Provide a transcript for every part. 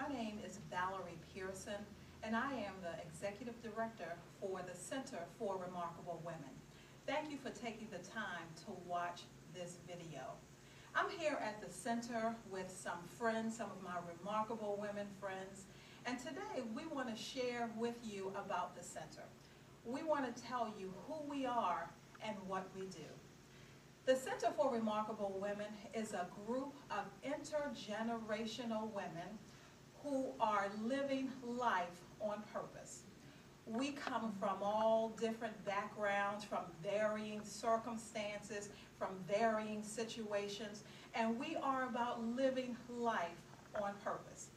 My name is Valerie Pearson, and I am the Executive Director for the Center for Remarkable Women. Thank you for taking the time to watch this video. I'm here at the center with some friends, some of my remarkable women friends, and today we want to share with you about the center. We want to tell you who we are and what we do. The Center for Remarkable Women is a group of intergenerational women who are living life on purpose. We come from all different backgrounds, from varying circumstances, from varying situations, and we are about living life on purpose.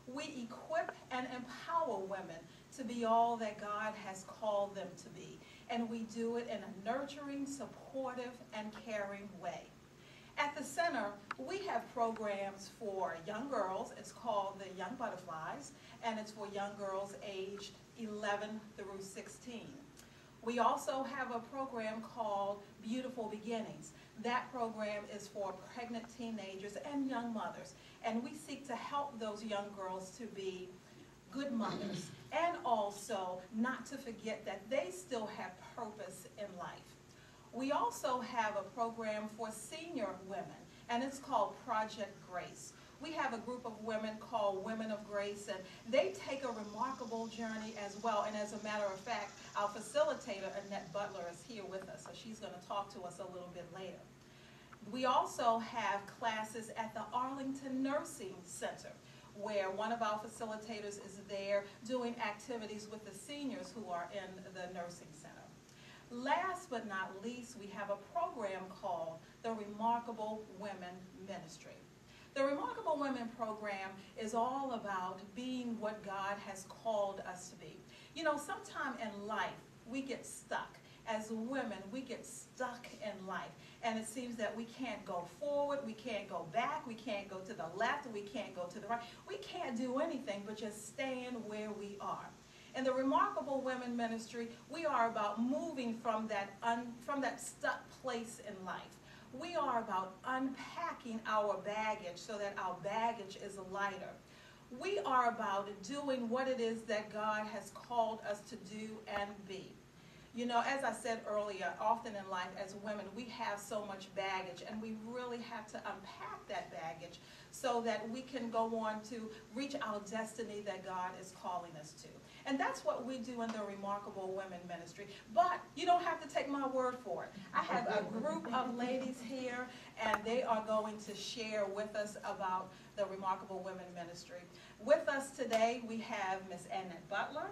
We equip and empower women to be all that God has called them to be, and we do it in a nurturing, supportive, and caring way. At the center, we have programs for young girls. It's called the Young Butterflies, and it's for young girls aged 11 through 16. We also have a program called Beautiful Beginnings. That program is for pregnant teenagers and young mothers, and we seek to help those young girls to be good mothers, and also not to forget that they still have purpose in life. We also have a program for senior women, and it's called Project Grace. We have a group of women called Women of Grace, and they take a remarkable journey as well. And as a matter of fact, our facilitator, Annette Butler, is here with us, so she's going to talk to us a little bit later. We also have classes at the Arlington Nursing Center, where one of our facilitators is there doing activities with the seniors who are in the nursing center. Last but not least, we have a program called the Remarkable Women Ministry. The Remarkable Women program is all about being what God has called us to be. You know, sometime in life, we get stuck. As women, we get stuck in life. And it seems that we can't go forward, we can't go back, we can't go to the left, we can't go to the right. We can't do anything but just stand where we are. In the Remarkable Women Ministry, we are about moving from that stuck place in life. We are about unpacking our baggage so that our baggage is lighter. We are about doing what it is that God has called us to do and be. You know, as I said earlier, often in life as women, we have so much baggage, and we really have to unpack that baggage so that we can go on to reach our destiny that God is calling us to. And that's what we do in the Remarkable Women Ministry. But you don't have to take my word for it. I have a group of ladies here, and they are going to share with us about the Remarkable Women Ministry. With us today, we have Miss Annette Butler,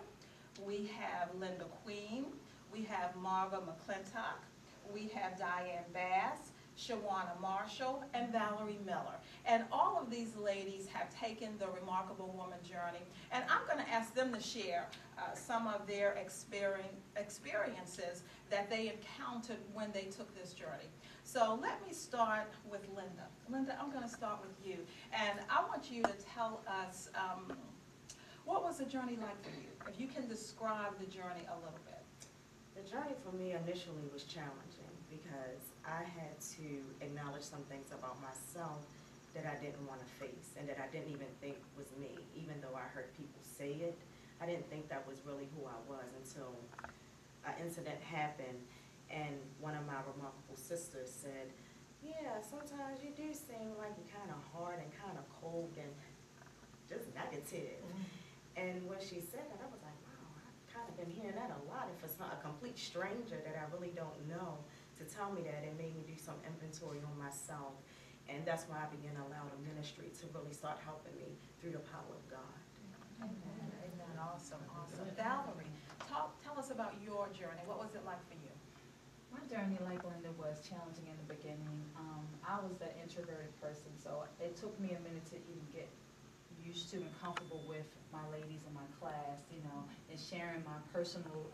we have Linda Queen, we have Marva McClintock, we have Diane Bass, Shawana Marshall, and Valerie Miller. And all of these ladies have taken the Remarkable Woman journey, and I'm going to ask them to share some of their experiences that they encountered when they took this journey. So let me start with Linda. Linda, I'm going to start with you, and I want you to tell us what was the journey like for you? If you can describe the journey a little bit. The journey for me initially was challenging because I had to acknowledge some things about myself that I didn't want to face and that I didn't even think was me. Even though I heard people say it, I didn't think that was really who I was until an incident happened and one of my remarkable sisters said, yeah, sometimes you do seem like you're kind of hard and kind of cold and just negative. And when she said that, I was like, kind of been hearing that a lot. If it's not a complete stranger that I really don't know to tell me that, it made me do some inventory on myself. And that's why I began to allow the ministry to really start helping me through the power of God. Amen. Amen. Awesome. Awesome. Valerie, tell us about your journey. What was it like for you? My journey, like Linda, was challenging in the beginning. I was the introverted person, so it took me a minute to even get used to and comfortable with my ladies in my class, you know, and sharing my personal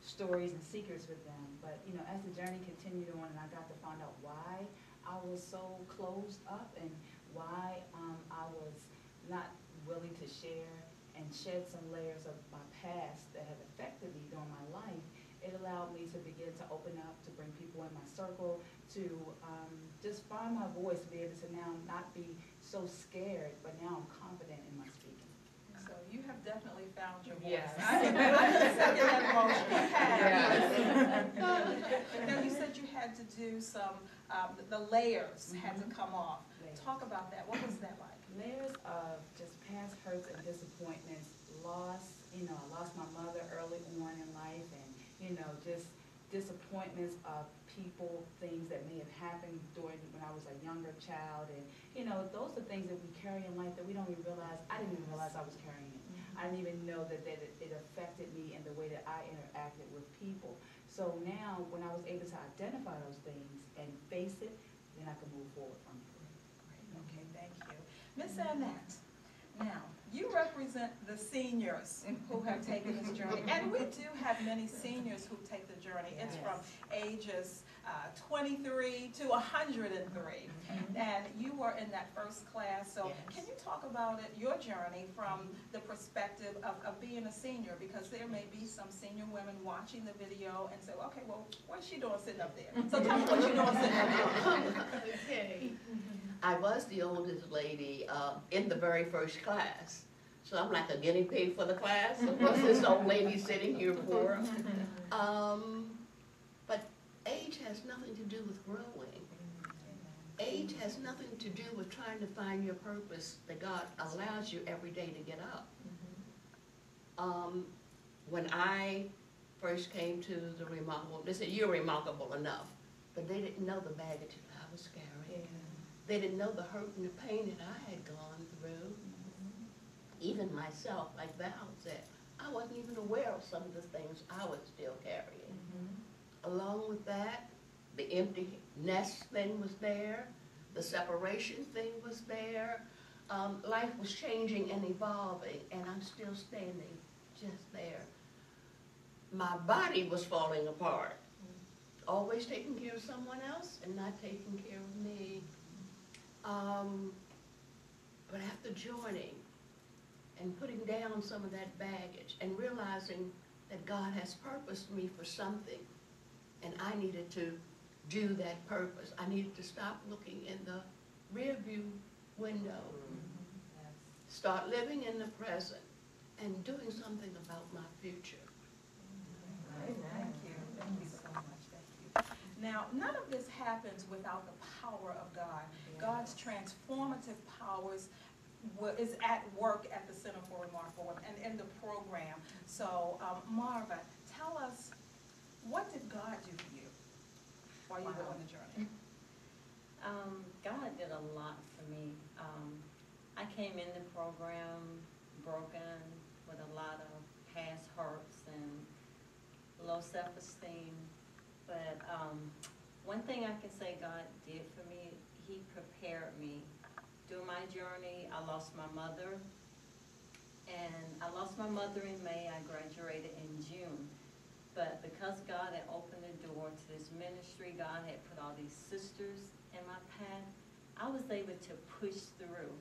stories and secrets with them. But, you know, as the journey continued on and I got to find out why I was so closed up and why I was not willing to share and shed some layers of my past that had affected me during my life, it allowed me to begin to open up, to bring people in my circle, to just find my voice, to be able to now not be so scared, but now I'm confident in my speech. So you have definitely found your voice. Yes. I can second that motion. You have. Now, you said you had to do some, the layers had to come off. Layers. Talk about that. What was that like? Layers of just past hurts and disappointments, loss, I lost my mother early on in life, and, just disappointments of people, things that may have happened during when I was a younger child, and, those are things that we carry in life that we don't even realize. I didn't even realize I was carrying it. I didn't even know that it affected me in the way that I interacted with people. So now, when I was able to identify those things and face it, then I can move forward from it. Okay, thank you. Miss Annette, now, you represent the seniors who have taken this journey, and we do have many seniors who take the journey. It's from ages 23 to 103, and you were in that first class, so can you talk about it, your journey from the perspective of being a senior, because there may be some senior women watching the video and say, okay, well, what's she doing sitting up there? So tell me what you're doing sitting up there. Okay. I was the oldest lady in the very first class. So I'm like a guinea pig for the class. What's this old lady sitting here for? But age has nothing to do with growing. Age has nothing to do with trying to find your purpose that God allows you every day to get up. When I first came to the Remarkable, they said, you're remarkable enough. But they didn't know the baggage that I was carrying. They didn't know the hurt and the pain that I had gone through. Even myself, like Val said, I wasn't even aware of some of the things I was still carrying. Along with that, the empty nest thing was there. The separation thing was there. Life was changing and evolving, and I'm still standing just there. My body was falling apart. Always taking care of someone else and not taking care of me. But after joining and putting down some of that baggage and realizing that God has purposed me for something, and I needed to do that purpose. I needed to stop looking in the rear view window, start living in the present, and doing something about my future. Thank you. Thank you so much. Thank you. Now, none of this happens without the power of God. God's transformative powers is at work at the Center for Remarkable Women and in the program. So, Marva, tell us, what did God do for you while you were on the journey? God did a lot for me. I came in the program broken with a lot of past hurts and low self-esteem. But one thing I can say God did for me, He prepared me. During my journey, I lost my mother. And I lost my mother in May. I graduated in June. But because God had opened the door to this ministry, God had put all these sisters in my path, I was able to push through.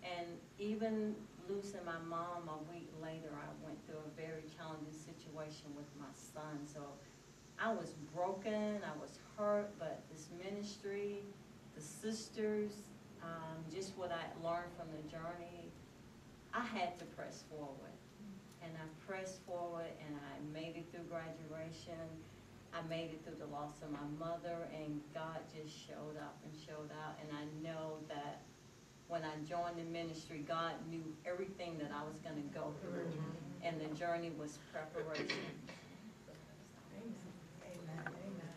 And even losing my mom a week later, I went through a very challenging situation with my son. So I was broken, I was hurt, but this ministry, the sisters, just what I learned from the journey, I had to press forward. And I pressed forward, and I made it through graduation. I made it through the loss of my mother, and God just showed up and showed out. And I know that when I joined the ministry, God knew everything that I was going to go through, and the journey was preparation. Amen. Amen.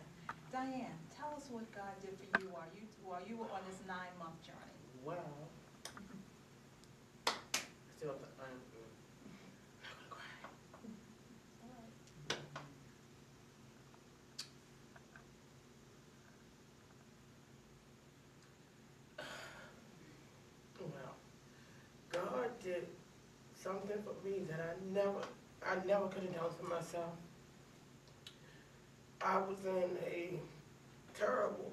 Diane, tell us what God did for you while you were on this 9-month journey. Well, still, I'm not gonna cry. Well, God did something for me that I never could have done for myself. I was in a terrible,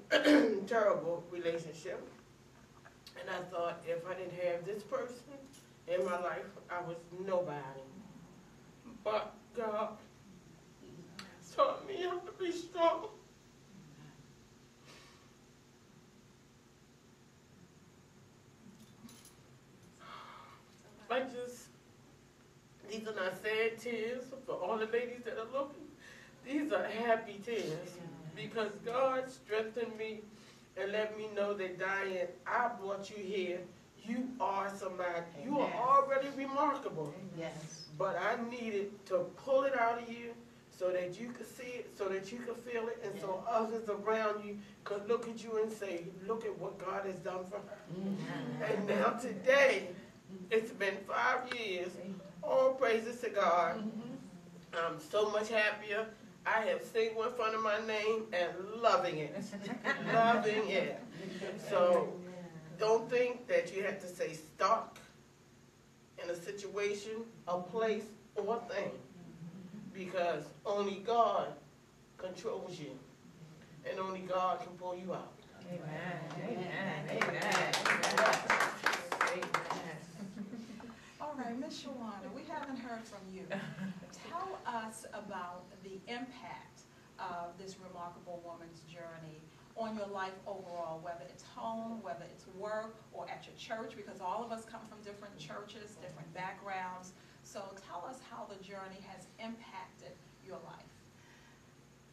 terrible relationship. And I thought if I didn't have this person in my life, I was nobody. But God taught me how to be strong. I just not sad tears for all the ladies that are looking. These are happy tears because God strengthened me and let me know that, Diane, I brought you here. You are somebody. You are already remarkable. Yes. But I needed to pull it out of you so that you could see it, so that you could feel it, and so others around you could look at you and say, look at what God has done for her. And now today, it's been 5 years. All praises to God. I'm so much happier. I have single in front of my name and loving it. Loving it. So don't think that you have to stay stuck in a situation, a place, or a thing. Because only God controls you. And only God can pull you out. All right, Ms. Shawana, we haven't heard from you. Tell us about the impact of this remarkable woman's journey on your life overall, whether it's home, whether it's work, or at your church, because all of us come from different churches, different backgrounds. So tell us how the journey has impacted your life.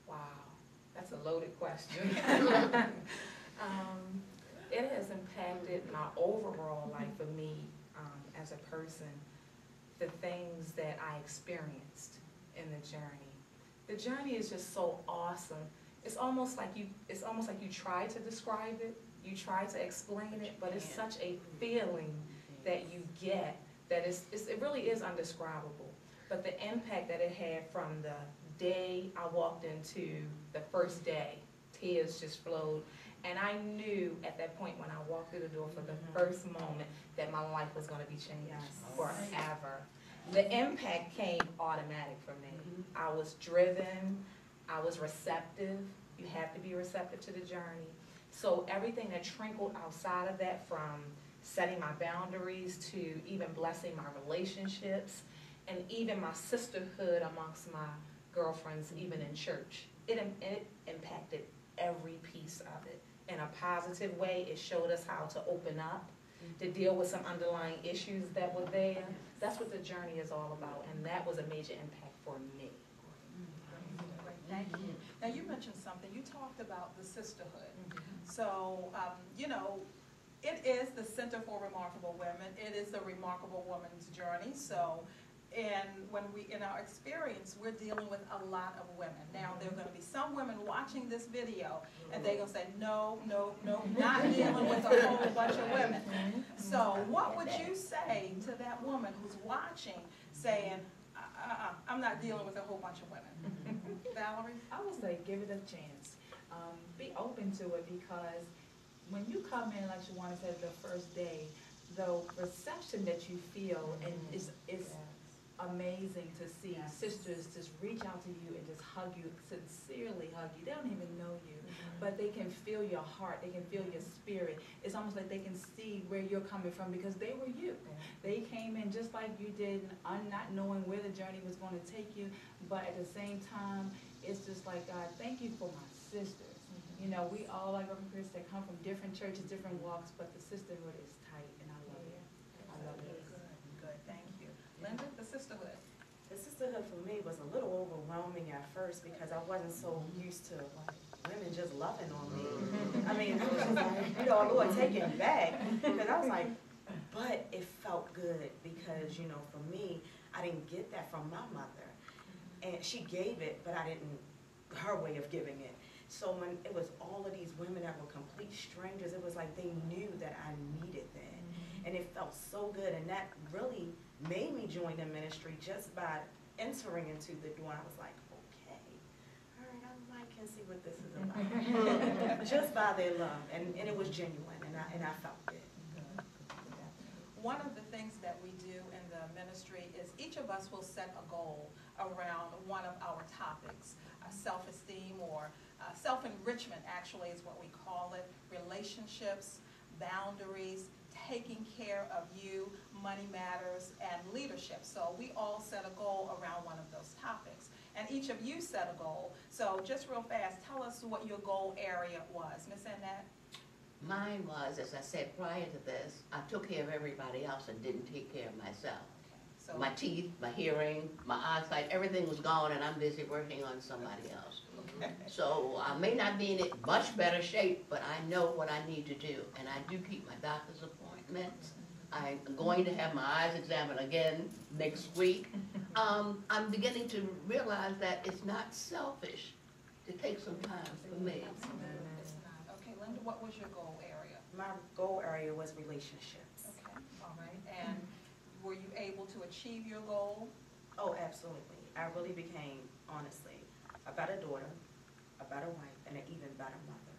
Wow, that's a loaded question. It has impacted my overall life of me as a person, the things that I experienced in the journey. The journey is just so awesome. It's almost like you try to describe it, you try to explain it, but it's such a feeling that you get that it really is indescribable. But the impact that it had from the day I walked into the first day, tears just flowed. And I knew at that point when I walked through the door for the first moment that my life was going to be changed forever. The impact came automatic for me. I was driven, I was receptive. You have to be receptive to the journey. So everything that trickled outside of that, from setting my boundaries to even blessing my relationships and even my sisterhood amongst my girlfriends, even in church, it impacted every piece of it. In a positive way, it showed us how to open up, to deal with some underlying issues that were there. That's what the journey is all about, and that was a major impact for me. Thank you. Now, you mentioned something. You talked about the sisterhood. So, you know, it is the Center for Remarkable Women. It is the Remarkable Woman's Journey. So, in our experience, we're dealing with a lot of women. Now, there are going to be some women watching this video, and they're going to say, no, no, no, not dealing with a whole bunch of women. So, what would you say to that woman who's watching, saying, I'm not dealing with a whole bunch of women? Valerie? I would say give it a chance. Be open to it, because when you come in, like Shawana said, the first day, the reception that you feel and is amazing to see sisters just reach out to you and just hug you, sincerely hug you. They don't even know you, but they can feel your heart, they can feel your spirit. It's almost like they can see where you're coming from, because they were you. They came in just like you did, not knowing where the journey was going to take you, but at the same time, it's just like, God, thank you for my sisters. You know, we all, like Reverend Chris said, come from different churches, different walks, but the sisterhood is tight, and I love it. I love it. Good, thank you. Linda, the sisterhood. The sisterhood for me was a little overwhelming at first because I wasn't so used to women just loving on me. I mean, I was just like, you know, Lord, take it back. Because I was like, but it felt good because, you know, for me, I didn't get that from my mother. And she gave it, but I didn't, her way of giving it. So when it was all of these women that were complete strangers, it was like they knew that I needed that. And it felt so good, and that really made me join the ministry just by entering into the door. I was like, okay, all right, I can see what this is about. Just by their love, and it was genuine, and I felt it. One of the things that we do in the ministry is each of us will set a goal around one of our topics. Self-esteem, or self-enrichment actually is what we call it, relationships, boundaries, taking care of you, money matters, and leadership. So we all set a goal around one of those topics. And each of you set a goal. So just real fast, tell us what your goal area was. Ms. Annette? Mine was, as I said prior to this, I took care of everybody else and didn't take care of myself. Okay. So, My teeth, my hearing, my eyesight, everything was gone, and I'm busy working on somebody else. okay. So I may not be in it much better shape, but I know what I need to do, and I do keep my doctor's appointments. I'm going to have my eyes examined again next week. I'm beginning to realize that it's not selfish to take some time for me. It's not. Okay, Linda, what was your goal area? My goal area was relationships. Okay, all right. And were you able to achieve your goal? Oh, absolutely. I really became, honestly, a better daughter, a better wife, and an even better mother.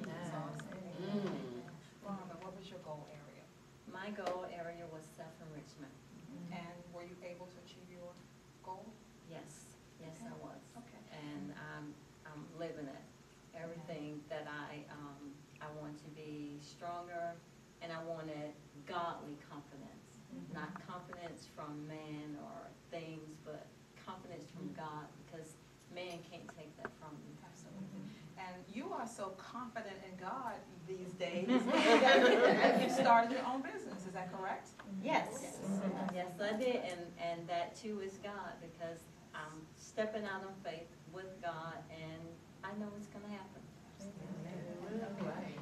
That's awesome. Mm. Rhonda, what was your goal area? My goal area was self-enrichment. And were you able to achieve your goal? Yes, yes, I was. Okay. And I'm living it. Everything that I want to be stronger, and I wanted godly confidence. Not confidence from man or things, but confidence from God, because man can't take that from you. Absolutely. And you are so confident in God these days that you started your own business, is that correct? Yes, yes, I did, and that too is God, because I'm stepping out on faith with God, and I know it's gonna happen.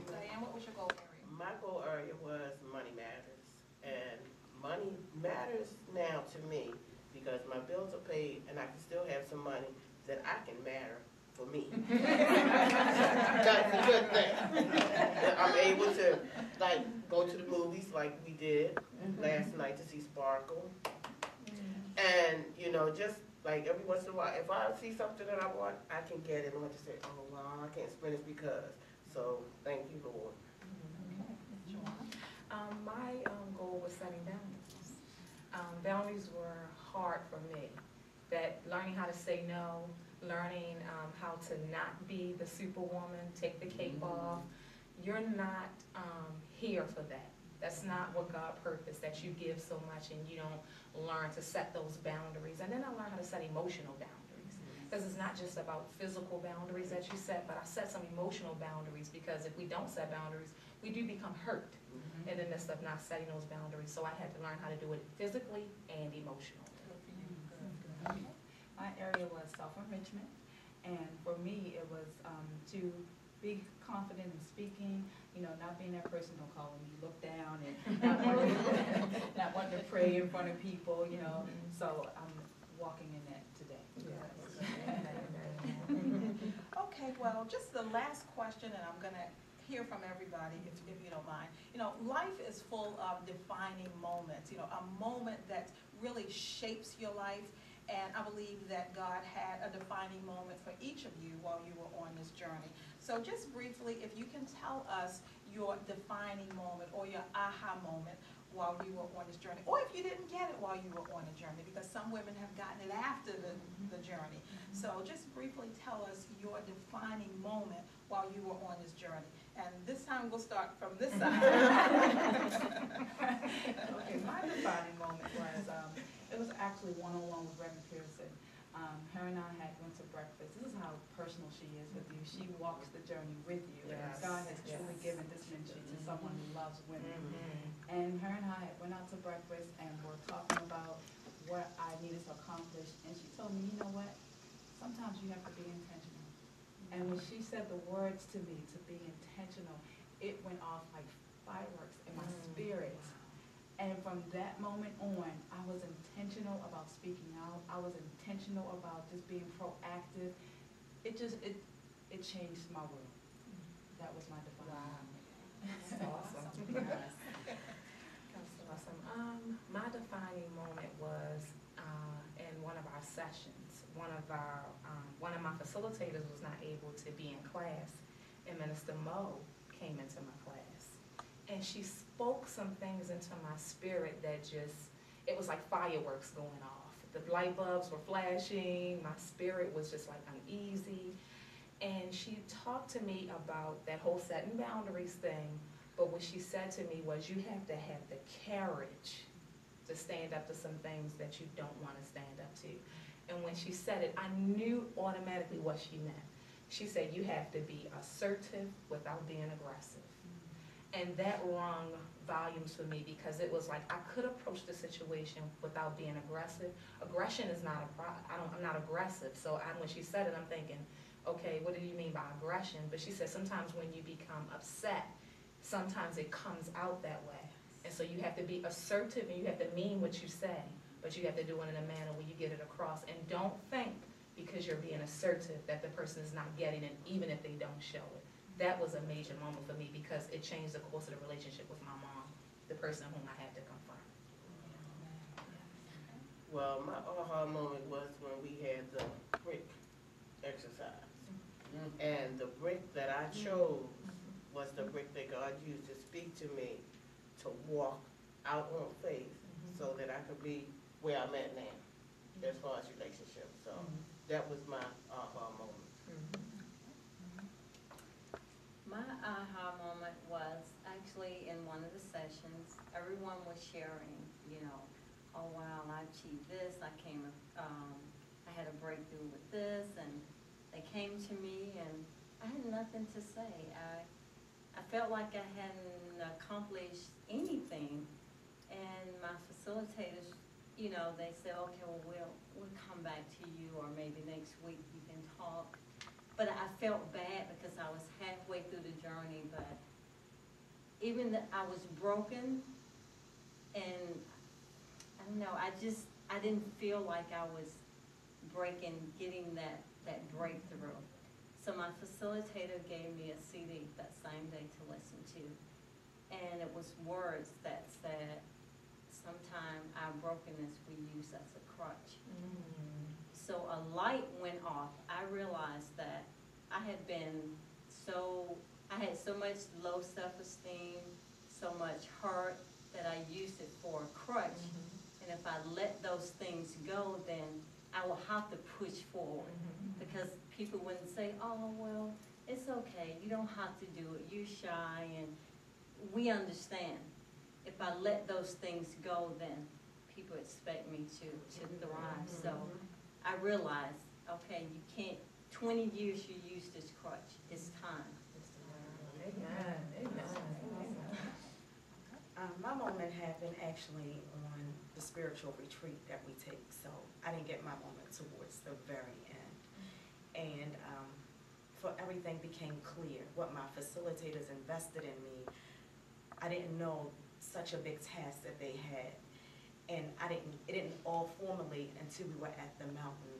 Diane, what was your goal area? My goal area was money matters, and money matters now to me because my bills are paid and I can still have some money that I can matter for me. That's a good thing. I'm able to go to the movies like we did last night to see Sparkle, and just like every once in a while, if I see something that I want, I can get it. And I just say, oh well, I can't spend it because. So thank you, Lord. My goal was setting boundaries. Boundaries were hard for me. That learning how to say no, learning how to not be the superwoman, take the cape off. You're not here for that. That's not what God purposed, that you give so much and you don't learn to set those boundaries. And then I learned how to set emotional boundaries. Because it's not just about physical boundaries that you set, but I set some emotional boundaries, because if we don't set boundaries, we do become hurt in the midst of not setting those boundaries. So I had to learn how to do it physically and emotionally. My area was self-enrichment, and for me, it was to be confident in speaking, not being that person who call when you look down and not wanting to pray in front of people, so I'm walking in that today. Okay, well, just the last question, and I'm going to hear from everybody if you don't mind. Life is full of defining moments, a moment that really shapes your life. And I believe that God had a defining moment for each of you while you were on this journey. So just briefly, if you can tell us your defining moment or your aha moment while you were on this journey, or if you didn't get it while you were on the journey, because some women have gotten it after the journey. So just briefly tell us your defining moment while you were on this journey. And this time we'll start from this side. Okay, my defining moment was, it was actually one-on-one with Reverend Pearson. Her and I had went to breakfast. This is how personal she is with you. She walks the journey with you. Yes, And God has truly given this ministry to someone who loves women. And her and I went out to breakfast and were talking about what I needed to accomplish. And she told me, you know what? Sometimes you have to be intentional. And when she said the words to me, to be intentional, it went off like fireworks in my spirit. And from that moment on, I was intentional about speaking out. I was intentional about just being proactive. It changed my world. That was my defining moment. That's awesome. That's awesome. My defining moment was in one of our sessions. One of my facilitators was not able to be in class, and Minister Mo came into my class. And she spoke some things into my spirit that it was like fireworks going off. The light bulbs were flashing, my spirit was just like uneasy. And she talked to me about that whole setting boundaries thing, but what she said to me was, you have to have the courage to stand up to some things that you don't want to stand up to. And when she said it, I knew automatically what she meant. She said, you have to be assertive without being aggressive. And that rung volumes for me because it was like I could approach the situation without being aggressive. Aggression is not I'm not aggressive. So when she said it, I'm thinking, okay, what do you mean by aggression? But she said sometimes when you become upset, sometimes it comes out that way. And so you have to be assertive and you have to mean what you say, but you have to do it in a manner where you get it across. And don't think because you're being assertive that the person is not getting it, even if they don't show it. That was a major moment for me because it changed the course of the relationship with my mom, the person whom I had to confront. Well, my aha moment was when we had the brick exercise. And the brick that I chose was the brick that God used to speak to me to walk out on faith so that I could be where I'm at now as far as relationships. So that was my aha moment. My aha moment was actually in one of the sessions. Everyone was sharing, you know, oh wow, I achieved this. I had a breakthrough with this, and they came to me, and I had nothing to say. I felt like I hadn't accomplished anything, and my facilitators, you know, they said, okay, well, we'll come back to you, or maybe next week you can talk. But I felt bad because I was halfway through the journey, but even though I was broken, and I don't know, I didn't feel like I was getting that breakthrough. So my facilitator gave me a CD that same day to listen to, and it was words that said, sometimes our brokenness we use as a crutch. So a light went off. I realized that I had so much low self-esteem, so much hurt that I used it for a crutch. And if I let those things go, then I will have to push forward. Because people wouldn't say, oh, well, it's okay. You don't have to do it. You're shy, and we understand. If I let those things go, then people expect me to thrive. So I realized, okay, you can't, 20 years you use this crutch. It's time. My moment happened actually on the spiritual retreat that we take. So I didn't get my moment towards the very end. And for everything became clear, what my facilitators invested in me, I didn't know such a big task that they had. And it didn't all formulate until we were at the mountain.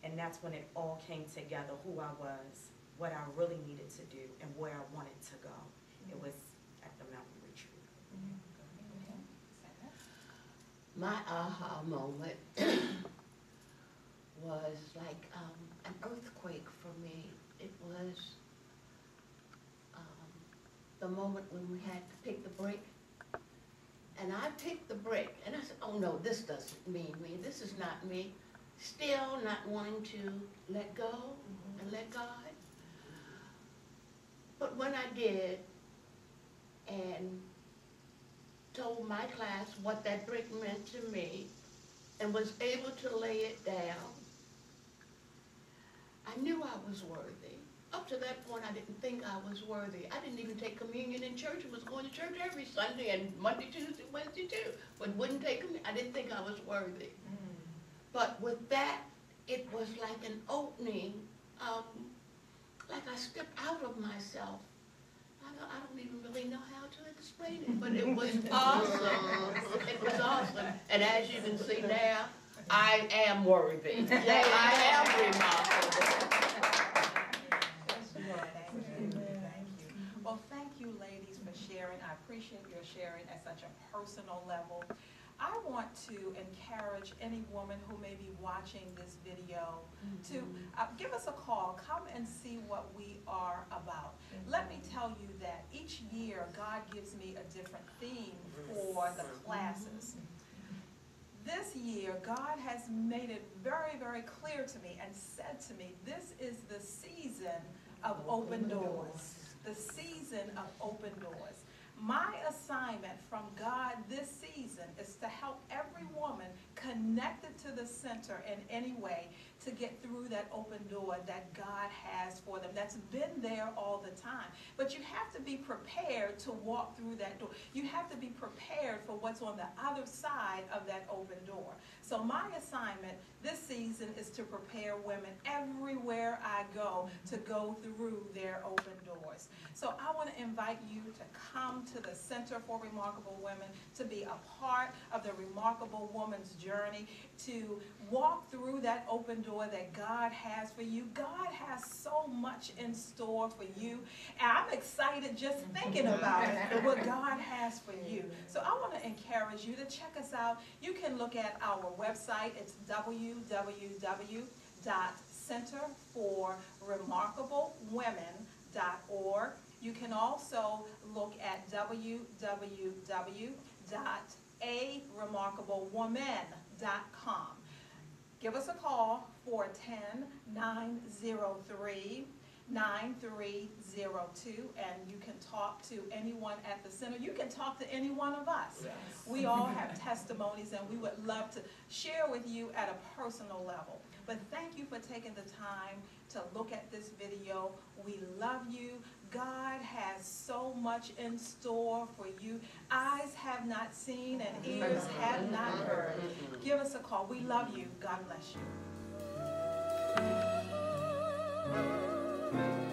And that's when it all came together, who I was, what I really needed to do, and where I wanted to go. It was at the mountain retreat. My aha moment was like an earthquake for me. It was the moment when we had to pick the brick. And I picked the brick, and I said, oh no, this doesn't mean me. This is not me. Still not wanting to let go and let God. But when I did, and told my class what that brick meant to me, and was able to lay it down, I knew I was worthy. Up to that point, I didn't think I was worthy. I didn't even take communion in church. I was going to church every Sunday and Monday, Tuesday, Wednesday too, but wouldn't take communion. I didn't think I was worthy. But with that, it was like an opening, like I stepped out of myself. I don't even really know how to explain it, but it was awesome. It was awesome. And as you can see now, I am worthy. I am remarkable. Well, thank you, ladies, for sharing. I appreciate your sharing at such a personal level. I want to encourage any woman who may be watching this video to give us a call. Come and see what we are about. Let me tell you that each year God gives me a different theme for the classes. This year, God has made it very, very clear to me and said to me, this is the season of open doors. The season of open doors. My assignment from God this season is to help every woman connected to the center in any way to get through that open door that God has for them, that's been there all the time. But you have to be prepared to walk through that door. You have to be prepared for what's on the other side of that open door. So my assignment this season is to prepare women everywhere I go to go through their open doors. So I want to invite you to come to the Center for Remarkable Women, to be a part of the Remarkable Woman's journey, to walk through that open door that God has for you. God has so much in store for you. And I'm excited just thinking about it, what God has for you. So I want to encourage you to check us out. You can look at our website. It's www.centerforremarkablewomen.org. You can also look at www.aremarkablewoman.com. Give us a call, 410-903-9302, and you can talk to anyone at the center. You can talk to any one of us. Yes. We all have testimonies, and we would love to share with you at a personal level. But thank you for taking the time to look at this video. We love you. God has so much in store for you. Eyes have not seen and ears have not heard. Give us a call. We love you. God bless you.